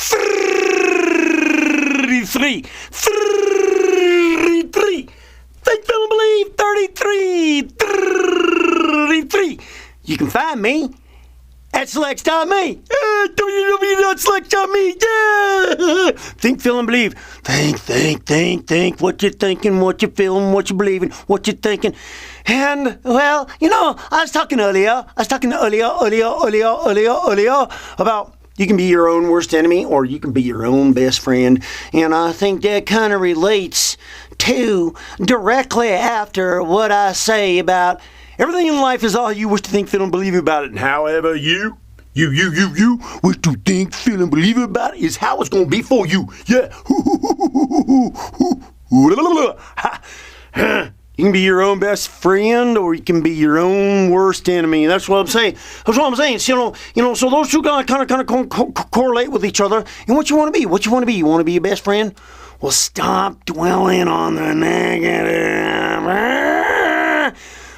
33. 33. Think, feel, and believe. 33. 33. You can find me at Select.me. www.select.me. Yeah. Think, feel, and believe. Think. What you're thinking, what you're feeling, what you're believing, what you're thinking. And, well, I was talking earlier about you can be your own worst enemy or you can be your own best friend. And I think that kind of relates to directly after what I say about everything in life is all you wish to think, feel, and believe about it. And however you wish to think, feel, and believe about it is how it's going to be for you. Yeah. You can be your own best friend or you can be your own worst enemy. That's what I'm saying. So, so those two kind of correlate with each other. And what you want to be? You want to be your best friend? Well, stop dwelling on the negative.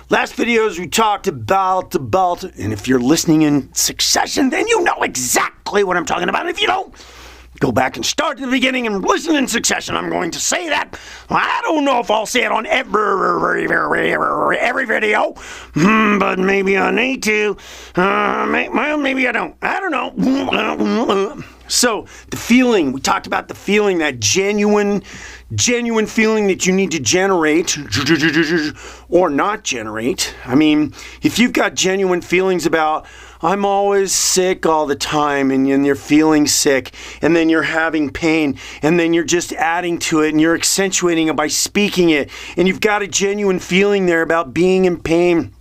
Last videos we talked about, and if you're listening in succession, then you know exactly what I'm talking about. If you don't, go back and start at the beginning and listen in succession. I'm going to say that. I don't know if I'll say it on every video, but maybe I need to. Maybe I don't. I don't know. So the feeling, we talked about the feeling, that genuine feeling that you need to generate or not generate. I mean, if you've got genuine feelings about, I'm always sick all the time, and you're feeling sick, and then you're having pain, and then you're just adding to it, and you're accentuating it by speaking it, and you've got a genuine feeling there about being in pain.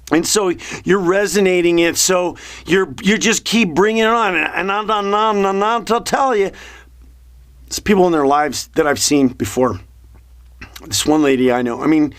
And so you're resonating it, so you just keep bringing it on. And I'll tell you, there's people in their lives that I've seen before. This one lady I know, I mean,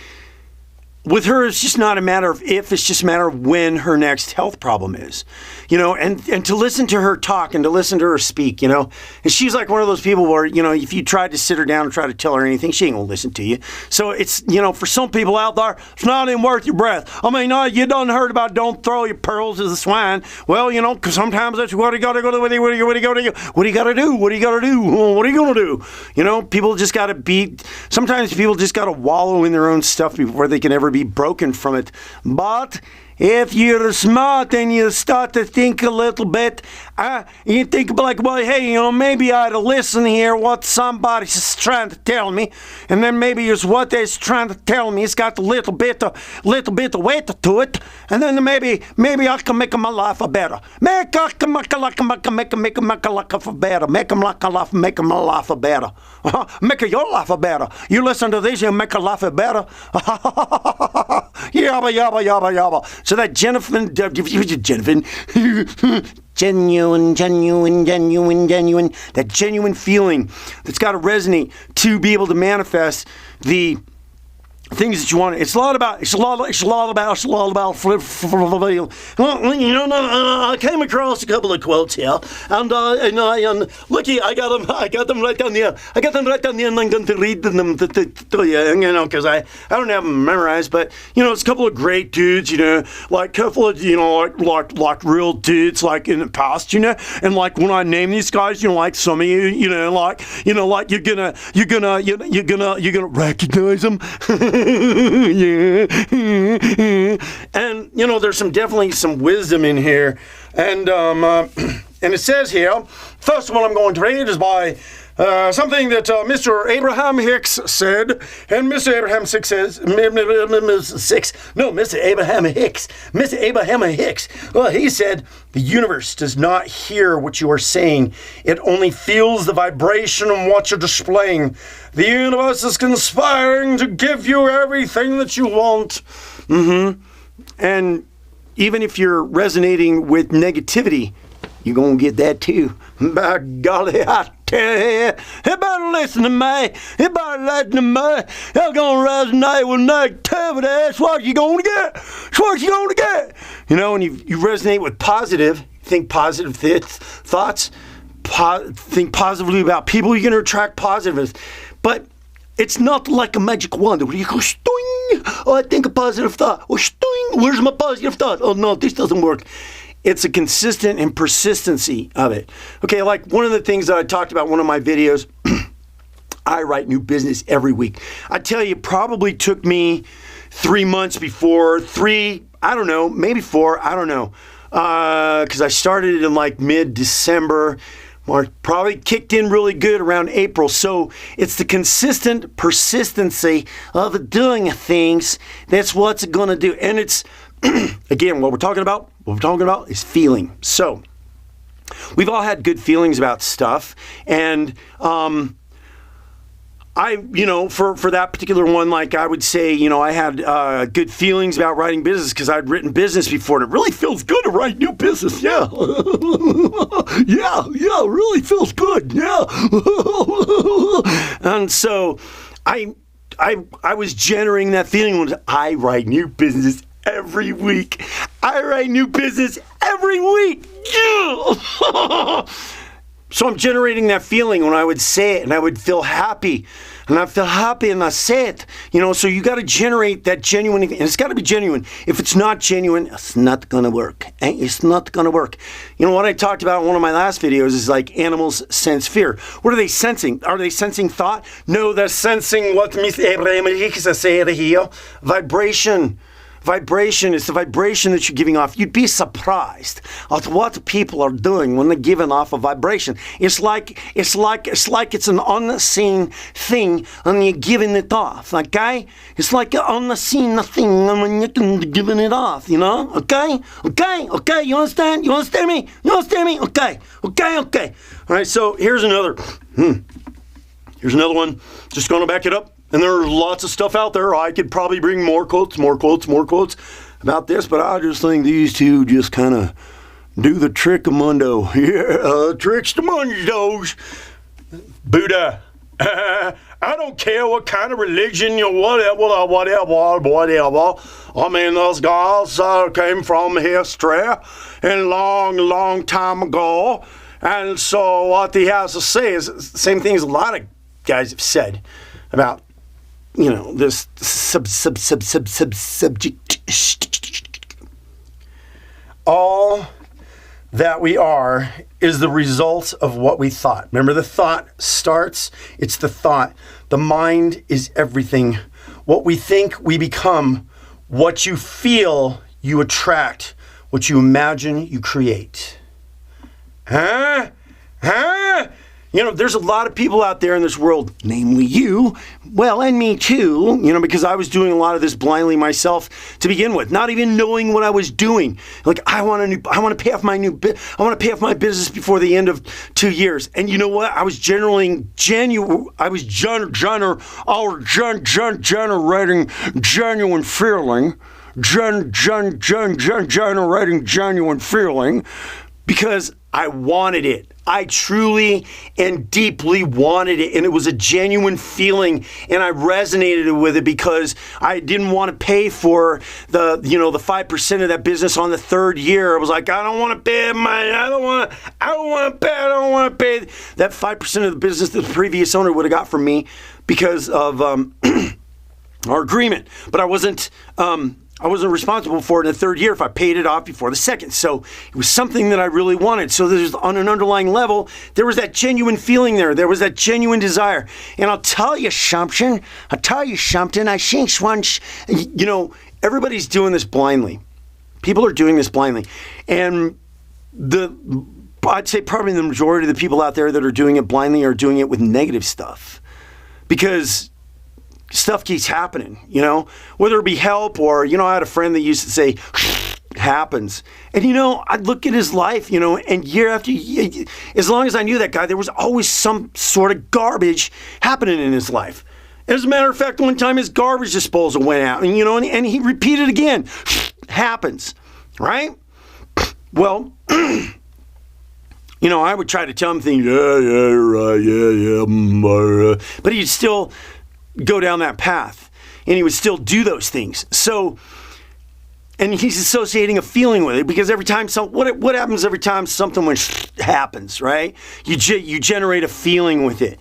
with her, it's just not a matter of if, it's just a matter of when her next health problem is, and to listen to her talk and to listen to her speak, and she's like one of those people where, if you tried to sit her down and try to tell her anything, she ain't gonna listen to you. So it's, for some people out there, it's not even worth your breath. I mean, you done heard about don't throw your pearls to the swine. Well, because sometimes that's what you gotta go to, what do you gotta do? What are you gonna do? People just gotta sometimes people just gotta wallow in their own stuff before they can ever be broken from it. But if you're smart and you start to think a little bit, you think like, well, hey, maybe I ought to listen here what somebody's trying to tell me, and then maybe it's what they're trying to tell me. It's got a little bit of weight to it, and then maybe I can make my life better. Make my life better. Make your life better. You listen to this, you make your life better. Yabba yabba yabba yabba. So that genuine, that genuine feeling that's got to resonate to be able to manifest the things that you want. It's a lot about. I came across a couple of quotes here, and looky, I got them right down here. And I'm going to read them to you, because I don't have them memorized, but it's a couple of great dudes, like a couple of like real dudes, like in the past, and like when I name these guys, like some of you, like you're gonna recognize them. Yeah. And there's definitely some wisdom in here, and it says here, first one I'm going to read is by something that Mr. Abraham Hicks said, and Mr. Abraham Hicks says, Mr. Abraham Hicks, well, he said, the universe does not hear what you are saying. It only feels the vibration of what you're displaying. The universe is conspiring to give you everything that you want. And even if you're resonating with negativity, you're going to get that too. By golly, I tell you, you better listen to me. You're going to resonate with negativity. That's what you're going to get. And you resonate with positive, think positive thoughts, think positively about people, you're going to attract positiveness. But it's not like a magic wand where you go, sting, oh, I think a positive thought. Oh, sting, where's my positive thought? Oh, no, this doesn't work. It's a consistent and persistency of it. Okay, like one of the things that I talked about in one of my videos, I write new business every week. I tell you, it probably took me 3 months before, maybe 4, I don't know. Because I started it in like mid-December. March probably kicked in really good around April. So it's the consistent persistency of doing things that's what's going to do. And it's, again, what we're talking about is feeling. So we've all had good feelings about stuff. And for that particular one, like I would say, I had good feelings about writing business because I'd written business before, and it really feels good to write new business. Yeah. yeah, really feels good. Yeah. And so I was generating that feeling when I write new business every week. I write new business every week. Yeah. So I'm generating that feeling when I would say it, and I would feel happy. And I feel happy and I say it. So you got to generate that genuine, and it's got to be genuine. If it's not genuine, it's not going to work. It's not going to work. What I talked about in one of my last videos is like animals sense fear. What are they sensing? Are they sensing thought? No, they're sensing what Miss Abraham said here. Vibration. Vibration is the vibration that you're giving off. You'd be surprised at what people are doing when they're giving off a vibration. It's like it's an unseen thing and you're giving it off, okay? It's like an unseen thing when you're giving it off, Okay? Okay, you understand? You understand me? Okay. All right, so here's another one. Just going to back it up. And there's lots of stuff out there. I could probably bring more quotes about this, but I just think these two just kind of do the trick-a-mundo. Yeah, tricks-to-mundos. Buddha. I don't care what kind of religion you whatever. I mean, those guys came from history and long time ago. And so what he has to say is the same thing as a lot of guys have said about this subject. All that we are is the result of what we thought. Remember, the thought starts. It's the thought. The mind is everything. What we think, we become. What you feel, you attract. What you imagine, you create. Huh? There's a lot of people out there in this world, namely you, and me too, because I was doing a lot of this blindly myself to begin with, not even knowing what I was doing. Like, I want to pay off my business before the end of 2 years. And you know what? I was generating genuine feeling, generating genuine feeling, because I wanted it. I truly and deeply wanted it, and it was a genuine feeling, and I resonated with it because I didn't want to pay for the 5% of that business on the third year. I was like, I don't want to pay I don't want to pay that 5% of the business that the previous owner would have got from me because of our agreement. But I wasn't responsible for it in the third year if I paid it off before the second. So it was something that I really wanted. So there's, on an underlying level, there was that genuine feeling there. There was that genuine desire. And I'll tell you something. I think once, everybody's doing this blindly. People are doing this blindly. And I'd say probably the majority of the people out there that are doing it blindly are doing it with negative stuff. Because stuff keeps happening, whether it be help or, I had a friend that used to say, happens. And, I'd look at his life, and year after year, as long as I knew that guy, there was always some sort of garbage happening in his life. As a matter of fact, one time his garbage disposal went out, and, and he repeated again, happens, right? Well, I would try to tell him things, right, but he'd still go down that path, and he would still do those things. So, and he's associating a feeling with it because every time what happens every time something happens, right? You generate a feeling with it.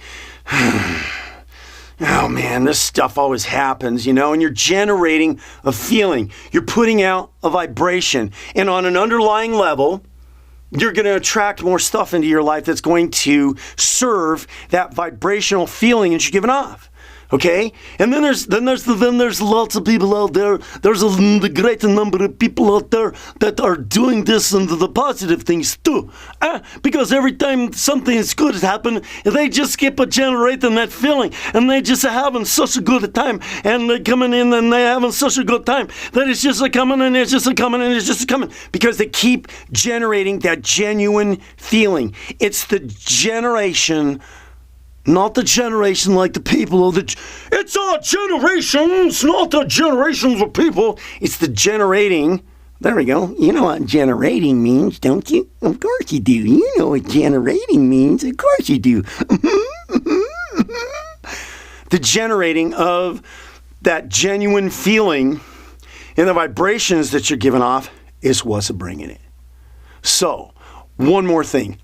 Oh man, this stuff always happens, and you're generating a feeling. You're putting out a vibration. And on an underlying level, you're going to attract more stuff into your life that's going to serve that vibrational feeling that you're giving off. Okay, and then there's lots of people out there. There's a great number of people out there that are doing this and the positive things too. Because every time something is good happens, they just keep generating that feeling, and they just having such a good time, and they're coming in and they're having such a good time that it's just coming and it's just coming and it's just coming because they keep generating that genuine feeling. It's the generation. Not the generation like the people it's our generations, not the generations of people. It's the generating. There we go. You know what generating means, don't you? Of course you do. You know what generating means. Of course you do. The generating of that genuine feeling and the vibrations that you're giving off is what's bringing it. So, one more thing.